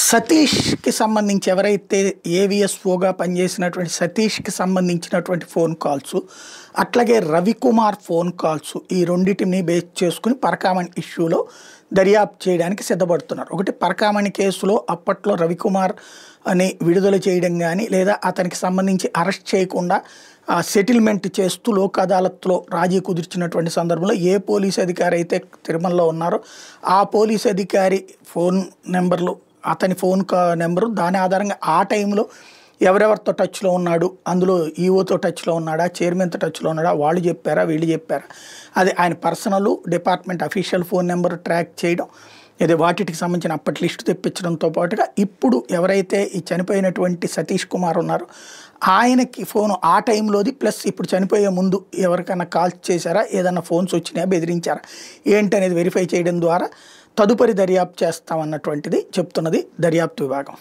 సతీష్‌కి సంబంధించి ఎవరైతే ఏవిఎస్ఓగా పనిచేసినటువంటి సతీష్‌కి సంబంధించినటువంటి ఫోన్ కాల్సు, అట్లాగే రవికుమార్ ఫోన్ కాల్సు ఈ రెండిటిని బేస్ చేసుకొని పరకామణి ఇష్యూలో దర్యాప్తు చేయడానికి సిద్ధపడుతున్నారు. ఒకటి పరకామణి కేసులో అప్పట్లో రవికుమార్ అని విడుదల చేయడం గానీ, లేదా అతనికి సంబంధించి అరెస్ట్ చేయకుండా సెటిల్మెంట్ చేస్తూ లోక్ అదాలత్‌లో రాజీ కుదిర్చినటువంటి సందర్భంలో ఏ పోలీస్ అధికారి అయితే తిరుమలలో ఉన్నారో, ఆ పోలీస్ అధికారి ఫోన్ నెంబర్లు అతని ఫోన్ నెంబరు దాని ఆధారంగా ఆ టైంలో ఎవరెవరితో టచ్‌లో ఉన్నాడు, అందులో ఈఓతో టచ్‌లో ఉన్నాడా, చైర్మన్‌తో టచ్‌లో ఉన్నాడా, వాళ్ళు చెప్పారా, వీళ్ళు చెప్పారా, అది ఆయన personal department official phone number track చేయడం, ఇది వాటికి సంబంధించిన అప్పటి లిస్టు తెప్పించడంతో పాటుగా ఇప్పుడు ఎవరైతే ఈ చనిపోయినటువంటి సతీష్ కుమార్ ఉన్నారో ఆయనకి ఫోను ఆ టైంలోది ప్లస్ ఇప్పుడు చనిపోయే ముందు ఎవరికైనా కాల్స్ చేశారా, ఏదన్నా ఫోన్స్ వచ్చినాయా, బెదిరించారా ఏంటనేది వెరిఫై చేయడం ద్వారా తదుపరి దర్యాప్తు చేస్తామన్నటువంటిది చెప్తున్నది దర్యాప్తు విభాగం.